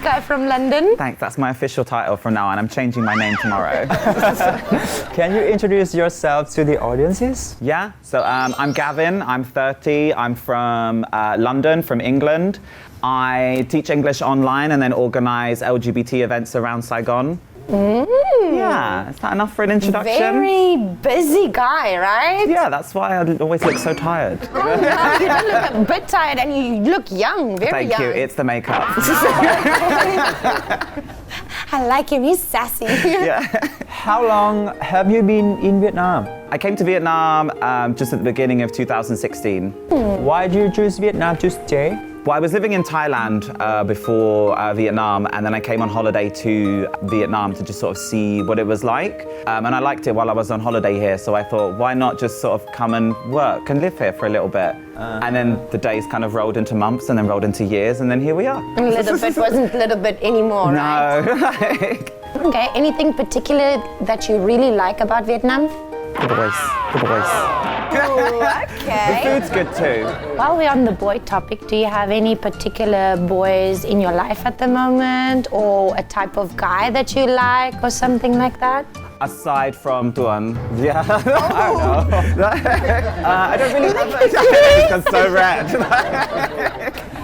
guy from London. Thanks, that's my official title from now on. I'm changing my name tomorrow. Can you introduce yourself to the audiences? Yeah, so I'm Gavin, I'm 30, I'm from London, from England. I teach English online and then organise LGBT events around Saigon. Yeah, is that enough for an introduction? Very busy guy, right? Yeah, that's why I always look so tired. Oh, no, you don't look a bit tired and you look young, very Thank young. you, it's the makeup. I like him, he's sassy. Yeah. How long have you been in Vietnam? I came to Vietnam just at the beginning of 2016. Why did you choose Vietnam to stay? Well, I was living in Thailand before Vietnam, and then I came on holiday to Vietnam to just sort of see what it was like. And I liked it while I was on holiday here, so I thought, why not just sort of come and work and live here for a little bit? And then the days kind of rolled into months and then rolled into years, and then here we are. A little bit wasn't a little bit anymore, right? No. Okay, anything particular that you really like about Vietnam? The boys. The boys. Ooh, The okay. food's good too. While we're on the boy topic, do you have any particular boys in your life at the moment, or a type of guy that you like, or something like that? Aside from Tuan, yeah, I don't know. I don't really have a It's so red.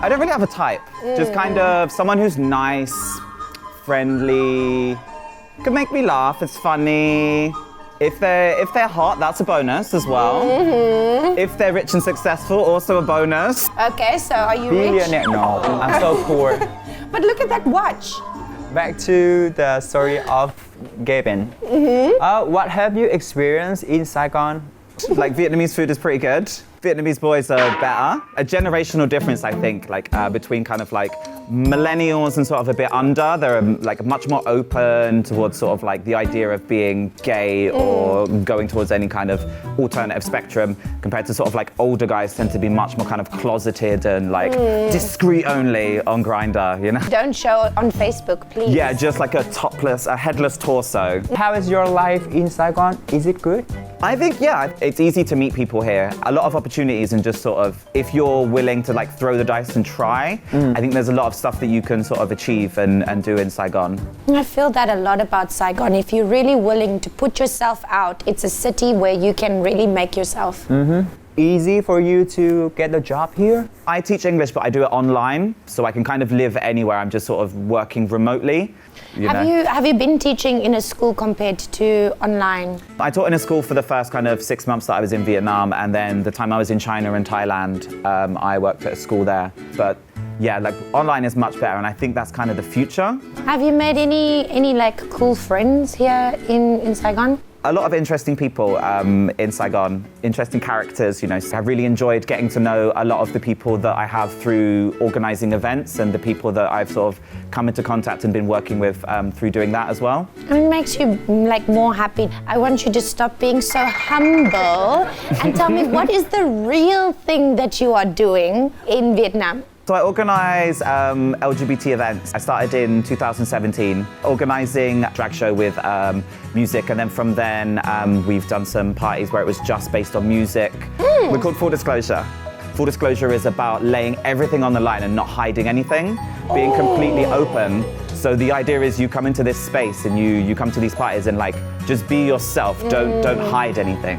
I don't really have a type. Just kind of someone who's nice, friendly, could make me laugh, it's funny. If they're hot, that's a bonus as well. If they're rich and successful, also a bonus. Okay, so are you rich? Billionaire? No, I'm so poor. But look at that watch. Back to the story of Gavin. What have you experienced in Saigon? Like Vietnamese food is pretty good. Vietnamese boys are better. A generational difference, I think, like between kind of like millennials and sort of a bit under. They're like much more open towards sort of like the idea of being gay or going towards any kind of alternative spectrum, compared to sort of like older guys tend to be much more kind of closeted and like discreet only on Grindr, you know? Don't show it on Facebook, please. Yeah, just like a topless, a headless torso. How is your life in Saigon? Is it good? I think, yeah, it's easy to meet people here. A lot of opportunities, and just sort of, if you're willing to like throw the dice and try, I think there's a lot of stuff that you can sort of achieve and do in Saigon. I feel that a lot about Saigon. If you're really willing to put yourself out, it's a city where you can really make yourself. Easy for you to get a job here? I teach English, but I do it online, so I can kind of live anywhere. I'm just sort of working remotely. You know? Have you been teaching in a school compared to online? I taught in a school for the first kind of 6 months that I was in Vietnam, and then the time I was in China and Thailand, I worked at a school there. But yeah, like online is much better, and I think that's kind of the future. Have you made any like cool friends here in Saigon? A lot of interesting people in Saigon, interesting characters, you know. So I've really enjoyed getting to know a lot of the people that I have through organising events, and the people that I've sort of come into contact and been working with through doing that as well. It makes you like more happy. I want you to stop being so humble and tell me, what is the real thing that you are doing in Vietnam? So I organise LGBT events. I started in 2017, organising a drag show with music, and then from then we've done some parties where it was just based on music. We're called Full Disclosure. Full Disclosure is about laying everything on the line and not hiding anything, being completely open. So the idea is you come into this space and you come to these parties and like just be yourself. Don't hide anything.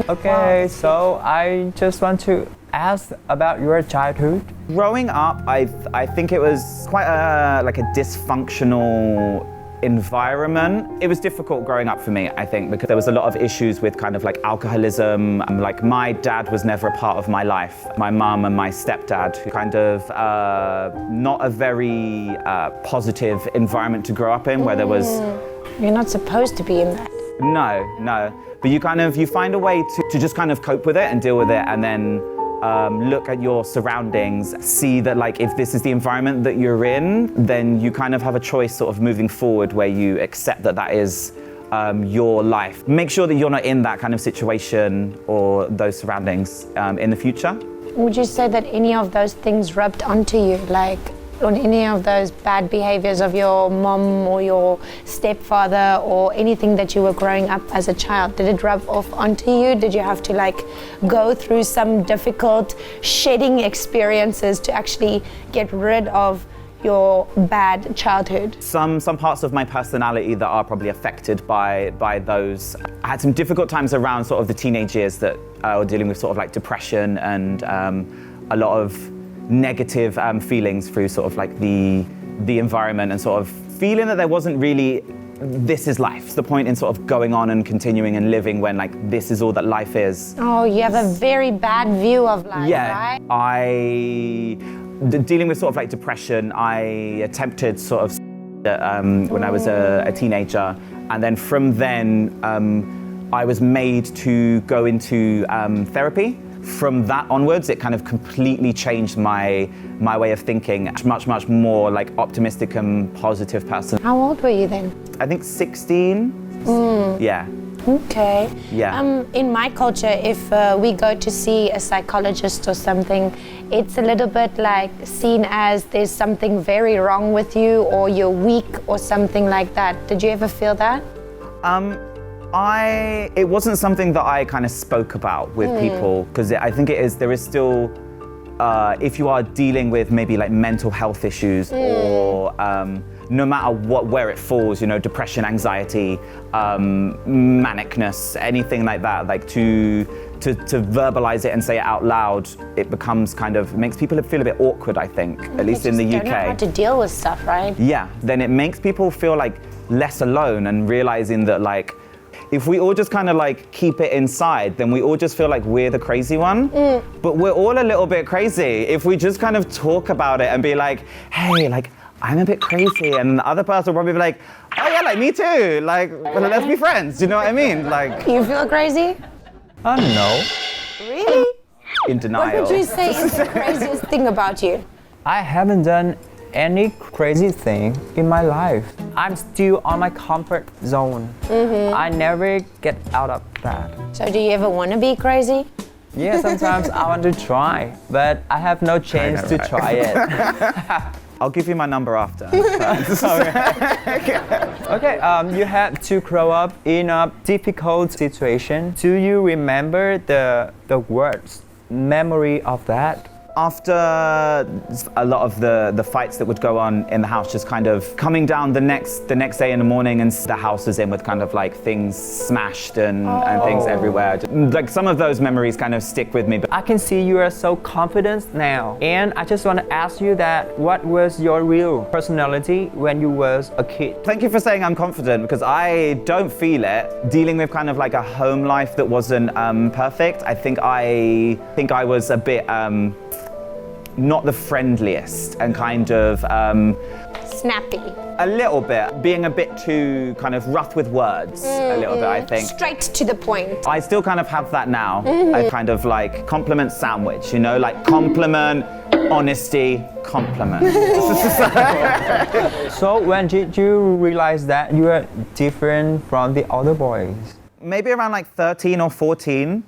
Okay, so I just want to ask about your childhood. Growing up, I think it was quite a dysfunctional environment. It was difficult growing up for me, I think, because there was a lot of issues with kind of like alcoholism. Like my dad was never a part of my life. My mum and my stepdad, kind of not a very positive environment to grow up in, where there was... You're not supposed to be in that. No. But you find a way to just kind of cope with it and deal with it, and then look at your surroundings, see that like if this is the environment that you're in, then you kind of have a choice sort of moving forward where you accept that that is your life. Make sure that you're not in that kind of situation or those surroundings in the future. Would you say that any of those things rubbed onto you, like on any of those bad behaviors of your mom or your stepfather or anything that you were growing up as a child? Did it rub off onto you? Did you have to like go through some difficult shedding experiences to actually get rid of your bad childhood? Some parts of my personality that are probably affected by those. I had some difficult times around sort of the teenage years that were dealing with sort of like depression and a lot of negative feelings through sort of like the environment and sort of feeling that there wasn't really this is life. It's the point in sort of going on and continuing and living when like this is all that life is. Oh, you have a very bad view of life, yeah, right? Dealing with sort of like depression, I attempted sort of when I was a teenager, and then from then I was made to go into therapy. From that onwards, it kind of completely changed my way of thinking. Much more like optimistic and positive person. How old were you then? I think 16. Yeah. Okay. Yeah. In my culture, if we go to see a psychologist or something, it's a little bit like seen as there's something very wrong with you or you're weak or something like that. Did you ever feel that? It wasn't something that I kind of spoke about with people, because I think there is still, if you are dealing with maybe like mental health issues or no matter where it falls, you know, depression, anxiety, manicness, anything like that, like to verbalize it and say it out loud, it becomes kind of, makes people feel a bit awkward, I think, at least in the UK. Don't know how to deal with stuff, right? Yeah, then it makes people feel like less alone and realizing that like, if we all just kind of like keep it inside, then we all just feel like we're the crazy one. But we're all a little bit crazy. If we just kind of talk about it and be like, hey, like, I'm a bit crazy, and the other person will probably be like, oh yeah, like me too. Like, well, let's be friends. You know what I mean? Like, You feel crazy? No. Really? in denial. What would you say is the craziest thing about you? I haven't done any crazy thing in my life. I'm still on my comfort zone. I never get out of that. So do you ever want to be crazy? Yeah, sometimes I want to try, but I have no chance to right. try it. I'll give you my number after. Okay, you had to grow up in a difficult situation. Do you remember the worst memory of that? After a lot of the fights that would go on in the house, just kind of coming down the next day in the morning and the house is in with kind of like things smashed and things everywhere. Like some of those memories kind of stick with me. But I can see you are so confident now. And I just want to ask you that, what was your real personality when you was a kid? thank you for saying I'm confident, because I don't feel it. Dealing with kind of like a home life that wasn't perfect, I think I was a bit not the friendliest and kind of Snappy. a little bit, being a bit too kind of rough with words, a little bit, I think. Straight to the point. I still kind of have that now. I kind of like compliment sandwich, you know, like compliment, honesty, compliment. So when did you realize that you were different from the other boys? Maybe around like 13 or 14.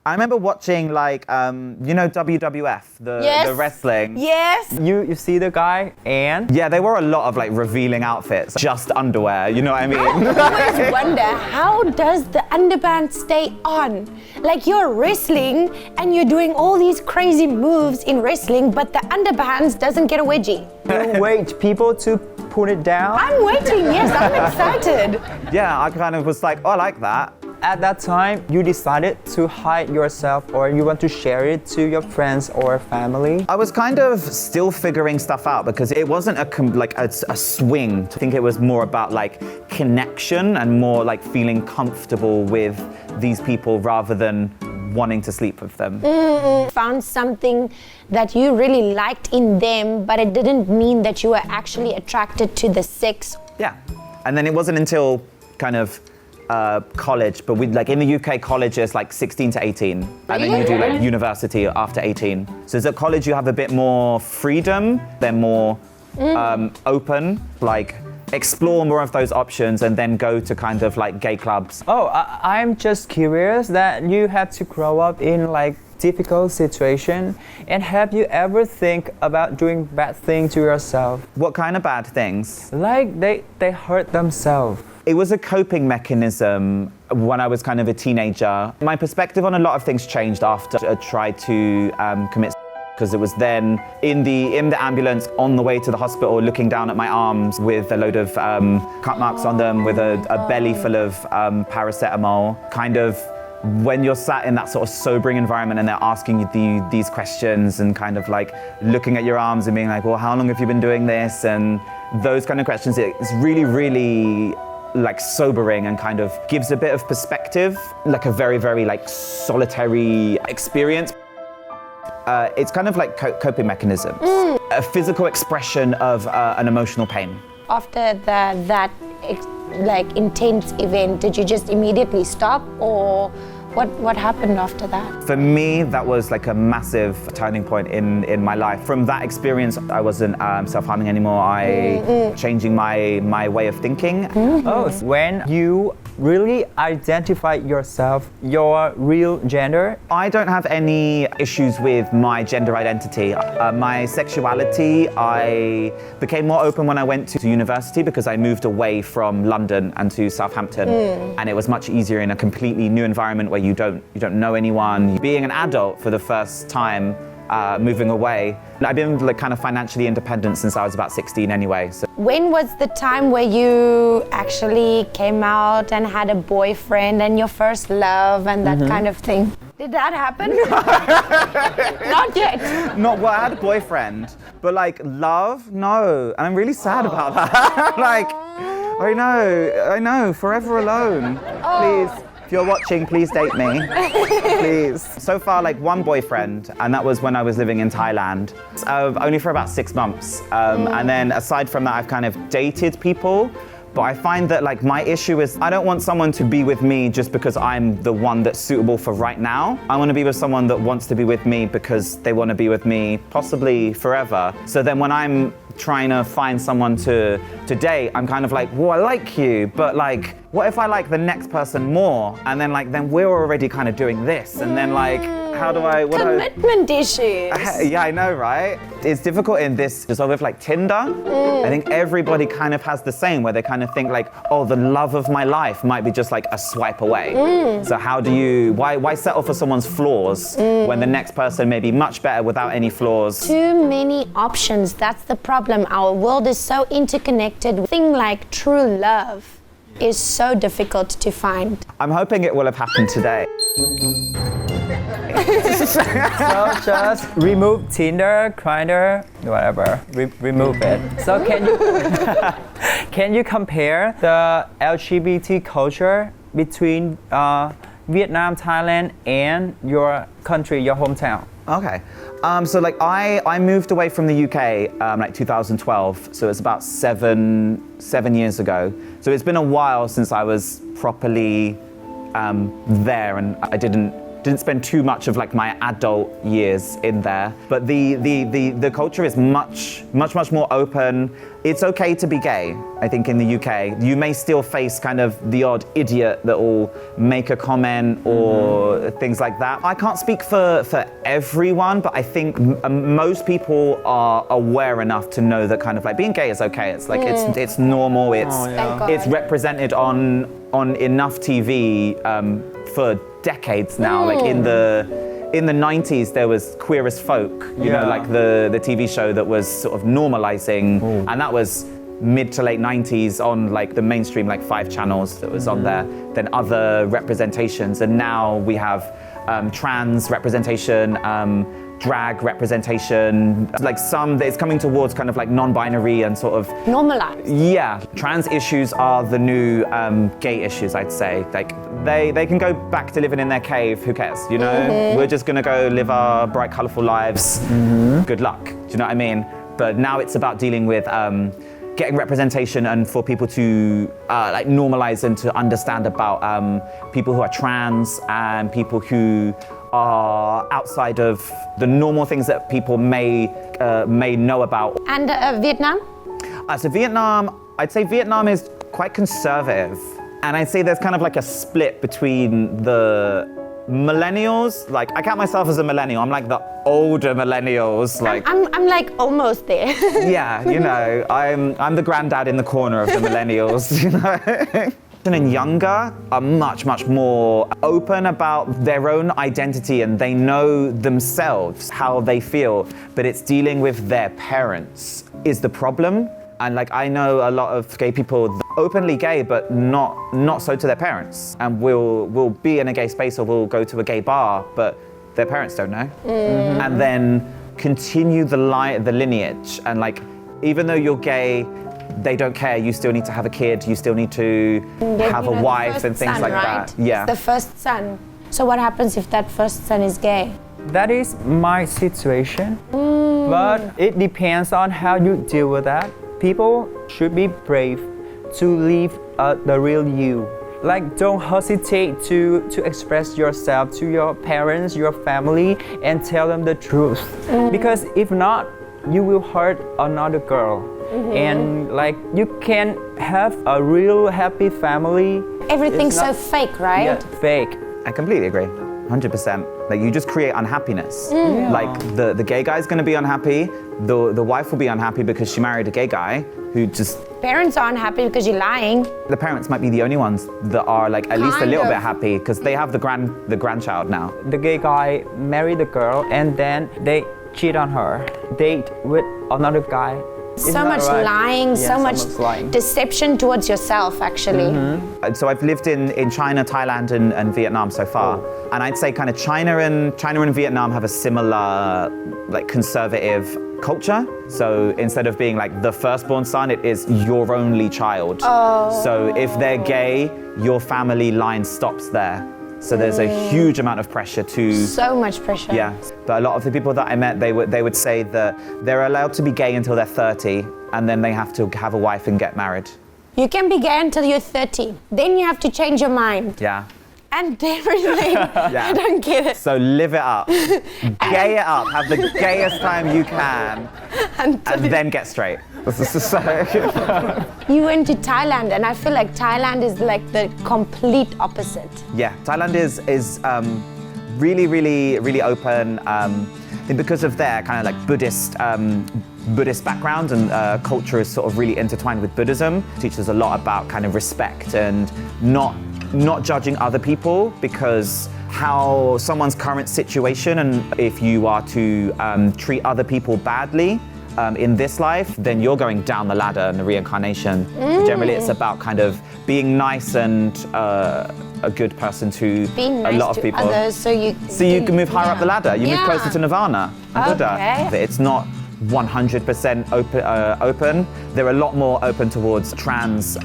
I remember watching like, you know, WWF, the wrestling. Yes. You see the guy and? Yeah, they wore a lot of like revealing outfits, just underwear, you know what I mean? I always wonder, how does the underband stay on? Like you're wrestling and you're doing all these crazy moves in wrestling, but the underbands doesn't get a wedgie. You wait people to put it down? I'm waiting, yes, I'm excited. Yeah, I kind of was like, oh, I like that. At that time, you decided to hide yourself, or you want to share it to your friends or family? I was kind of still figuring stuff out, because it wasn't a swing. I think it was more about like connection and more like feeling comfortable with these people rather than wanting to sleep with them. Found something that you really liked in them, but it didn't mean that you were actually attracted to the sex. Yeah, and then it wasn't until kind of college, but we like in the UK, college is like 16 to 18, and then you do like university after 18. So at college you have a bit more freedom, they're more open, like explore more of those options and then go to kind of like gay clubs. Oh, I'm just curious that you had to grow up in like difficult situation, and have you ever think about doing bad things to yourself? What kind of bad things? Like they hurt themselves. It was a coping mechanism when I was kind of a teenager. My perspective on a lot of things changed after I tried to commit. because it was then in the ambulance on the way to the hospital, looking down at my arms with a load of cut marks on them, with a belly full of paracetamol. Kind of when you're sat in that sort of sobering environment and they're asking you these questions and kind of like looking at your arms and being like, well, how long have you been doing this? And those kind of questions, it's really, really like sobering and kind of gives a bit of perspective, like a very, very like solitary experience. It's kind of like coping mechanisms, a physical expression of an emotional pain. After that like intense event, did you just immediately stop, or what happened after that? For me, that was like a massive turning point in my life. From that experience, I wasn't self-harming anymore. Changing my way of thinking. Oh, so when you really identify yourself, your real gender? I don't have any issues with my gender identity. My sexuality, I became more open when I went to university because I moved away from London and to Southampton. And it was much easier in a completely new environment where you don't know anyone. Being an adult for the first time, moving away. I've been like kind of financially independent since I was about 16 anyway. So. When was the time where you actually came out and had a boyfriend and your first love and that kind of thing? Did that happen? Not yet. Well, I had a boyfriend, but like love, no. And I'm really sad about that. Like, I know, forever alone. Please. If you're watching, please date me, please. So far, like one boyfriend, and that was when I was living in Thailand. Only for about 6 months. And then aside from that, I've kind of dated people. But I find that like my issue is I don't want someone to be with me just because I'm the one that's suitable for right now. I want to be with someone that wants to be with me because they want to be with me possibly forever. So then when I'm trying to find someone to date, I'm kind of like, well, I like you, but like, what if I like the next person more? And then like, then we're already kind of doing this. And then like, how do I... Commitment issues. Yeah, I know, right? It's difficult in this, so with like Tinder, I think everybody kind of has the same, where they kind of think like, oh, the love of my life might be just like a swipe away. So how do you, why settle for someone's flaws when the next person may be much better without any flaws? Too many options, that's the problem. Our world is so interconnected. Thing like true love is so difficult to find. I'm hoping it will have happened today. So just remove Tinder, Grindr, whatever. Remove it. So can you compare the LGBT culture between Vietnam, Thailand, and your country, your hometown? Okay. So like I moved away from the UK like 2012, so it's about seven years ago. So it's been a while since I was properly there, and I didn't spend too much of like my adult years in there. But the culture is much more open. It's okay to be gay, I think, in the UK. You may still face kind of the odd idiot that will make a comment or things like that. I can't speak for everyone, but I think most people are aware enough to know that kind of like being gay is okay. It's like it's normal. It's represented on enough TV for decades now. Like in the 90s, there was Queer as Folk, you know, like the TV show that was sort of normalizing, and that was mid to late 90s on like the mainstream, like 5 channels that was on there. Then other representations, and now we have trans representation, drag representation, like it's coming towards kind of like non-binary and sort of normalized. Yeah, trans issues are the new gay issues, I'd say. Like they can go back to living in their cave, who cares, you know? We're just gonna go live our bright, colorful lives. Good luck, do you know what I mean? But now it's about dealing with getting representation and for people to like normalize and to understand about people who are trans and people who are outside of the normal things that people may know about. And Vietnam? So Vietnam, I'd say Vietnam is quite conservative. And I'd say there's kind of like a split between the millennials. Like, I count myself as a millennial. I'm like the older millennials. Like I'm like almost there. Yeah, you know, I'm the granddad in the corner of the millennials, you know? and younger are much more open about their own identity and they know themselves how they feel, but it's dealing with their parents is the problem. And like I know a lot of gay people openly gay but not so to their parents, and will be in a gay space or will go to a gay bar but their parents don't know. And then continue the lineage, and like even though you're gay, they don't care. You still need to have a kid. You still need to have a wife and things son, like right? that. Yeah. It's the first son. So what happens if that first son is gay? That is my situation, but it depends on how you deal with that. People should be brave to live the real you. Like, don't hesitate to express yourself to your parents, your family, and tell them the truth. Because if not, you will hurt another girl. And like, you can have a real happy family. Everything's so fake, right? Yeah, fake. I completely agree. 100%. Like you just create unhappiness. Like the gay guy's gonna be unhappy. The wife will be unhappy because she married a gay guy who just. Parents aren't happy because you're lying. The parents might be the only ones that are like at least a little Kind bit of. happy because they have the grandchild now. The gay guy married the girl and then they cheat on her, date with another guy. Isn't So that much right? lying, Yeah, so much lying. deception towards yourself, actually. So I've lived in China, Thailand, and Vietnam so far, and I'd say kind of China and Vietnam have a similar like conservative culture. So instead of being like the firstborn son, it is your only child. So if they're gay, your family line stops there. So there's a huge amount of pressure to. So much pressure. Yeah, but a lot of the people that I met, they would say that they're allowed to be gay until they're 30, and then they have to have a wife and get married. You can be gay until you're 30. Then you have to change your mind. Yeah. And everything. I don't get it. So live it up, gay it up, have the gayest time you can, and then get straight. You went to Thailand, and I feel like Thailand is like the complete opposite. Yeah, Thailand is really open. Because of their kind of like Buddhist background and culture is sort of really intertwined with Buddhism. Teaches a lot about kind of respect and not judging other people, because how someone's current situation, and if you are to treat other people badly in this life, then you're going down the ladder in the reincarnation. Generally, it's about kind of being nice and a good person to Being nice a lot to of people. others, so you can move higher up the ladder. You move closer to Nirvana and Buddha. Okay. It's not 100% open. They're a lot more open towards trans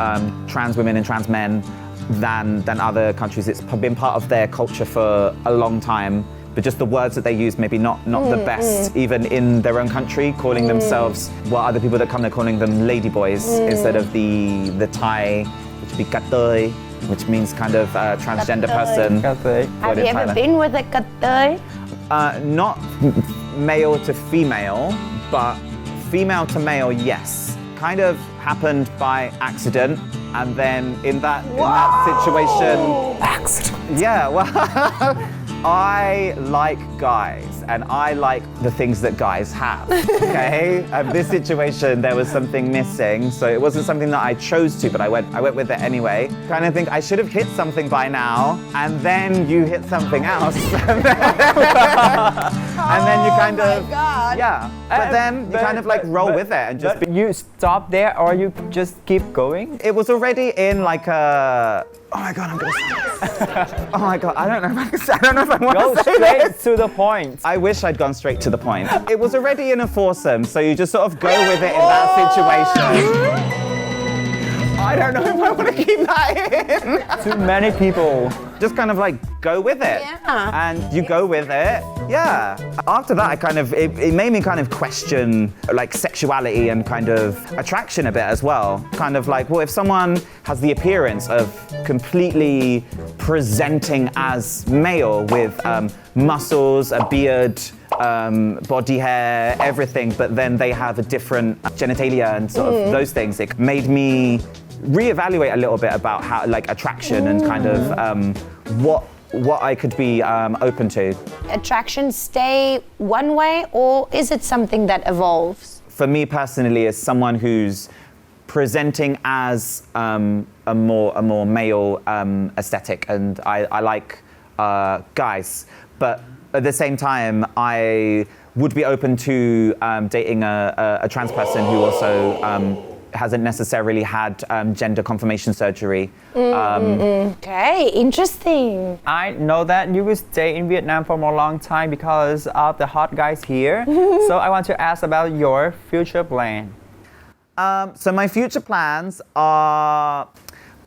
women and trans men than other countries. It's been part of their culture for a long time, but just the words that they use maybe not the best, even in their own country, calling themselves, well, other people that come, they're calling them ladyboys instead of the Thai, which would be katoi, which means kind of transgender person. Have you ever been with a katoi? Not male to female, but female to male, yes. Kind of happened by accident, and then in that situation, Accident. yeah, well, I like guys, and I like the things that guys have, okay? This situation, there was something missing, so it wasn't something that I chose to, but I went with it anyway. Kind of think I should have hit something by now, and then you hit something else. And then you kind of, yeah. But then you kind of like roll with it and just. But you stop there, or you just keep going? It was already in like a. Oh my god, I'm gonna. Oh my god, I don't know if I want Go to say straight this. to the point. I wish I'd gone straight to the point. It was already in a foursome, so you just sort of go with it in that situation. I don't know if I want to keep that in. Too many people. Just kind of like go with it. Yeah. And you go with it. Yeah. After that, it made me kind of question like sexuality and kind of attraction a bit as well. Kind of like, well, if someone has the appearance of completely presenting as male with muscles, a beard, body hair, everything, but then they have a different genitalia and sort of those things, it made me reevaluate a little bit about how like attraction and kind of what I could be open to. Attraction stay one way, or is it something that evolves? For me personally, as someone who's presenting as a more male aesthetic, and I like guys, but at the same time I would be open to dating a trans person who also hasn't necessarily had gender confirmation surgery. Okay, interesting. I know that you will stay in Vietnam for a long time because of the hot guys here. So I want to ask about your future plan. So my future plans are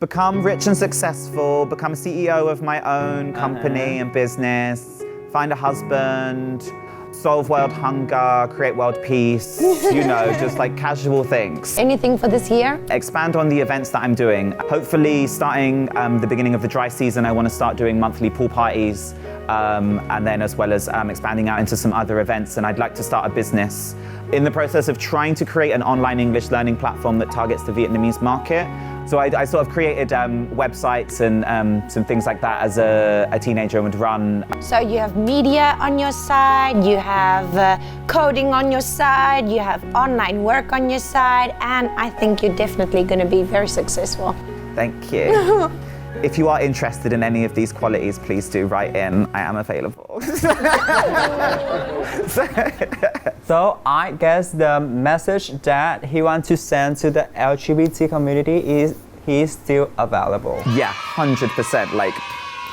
become rich and successful, become a CEO of my own company and business, find a husband, solve world hunger, create world peace, you know, just like casual things. Anything for this year? Expand on the events that I'm doing. Hopefully starting the beginning of the dry season, I want to start doing monthly pool parties, and then as well as expanding out into some other events, and I'd like to start a business. In the process of trying to create an online English learning platform that targets the Vietnamese market. So I sort of created websites and some things like that as a teenager and would run. So you have media on your side, you have coding on your side, you have online work on your side, and I think you're definitely going to be very successful. Thank you. If you are interested in any of these qualities, please do write in. I am available. So I guess the message that he wants to send to the LGBT community is he's still available. Yeah, 100%, like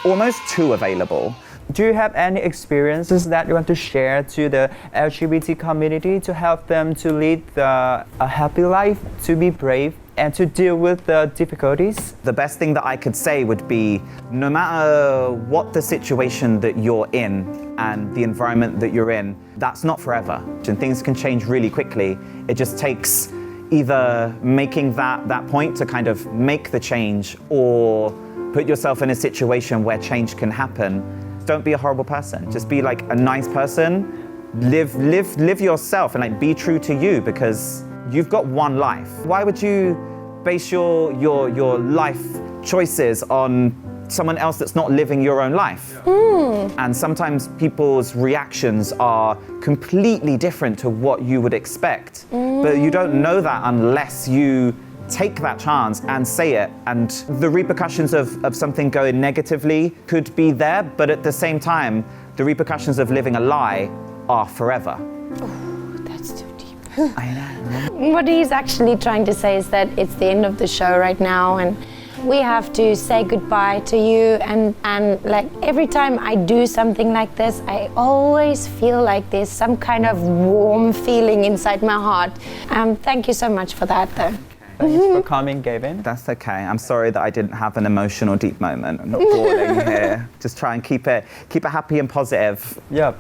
almost too available. Do you have any experiences that you want to share to the LGBT community to help them to lead a happy life, to be brave, and to deal with the difficulties? The best thing that I could say would be, no matter what the situation that you're in and the environment that you're in, that's not forever. And things can change really quickly. It just takes either making that point to kind of make the change, or put yourself in a situation where change can happen. Don't be a horrible person. Just be like a nice person. Live yourself and like be true to you, because you've got one life. Why would you base your life choices on someone else that's not living your own life? And sometimes people's reactions are completely different to what you would expect. But you don't know that unless you take that chance and say it. And the repercussions of something going negatively could be there, but at the same time, the repercussions of living a lie are forever. That's too deep. I know. What he's actually trying to say is that it's the end of the show right now, and we have to say goodbye to you, and like every time I do something like this, I always feel like there's some kind of warm feeling inside my heart. Thank you so much for that though. Thanks for coming, Gavin. That's okay. I'm sorry that I didn't have an emotional deep moment. I'm not boring here. Just try and keep it happy and positive. Yep.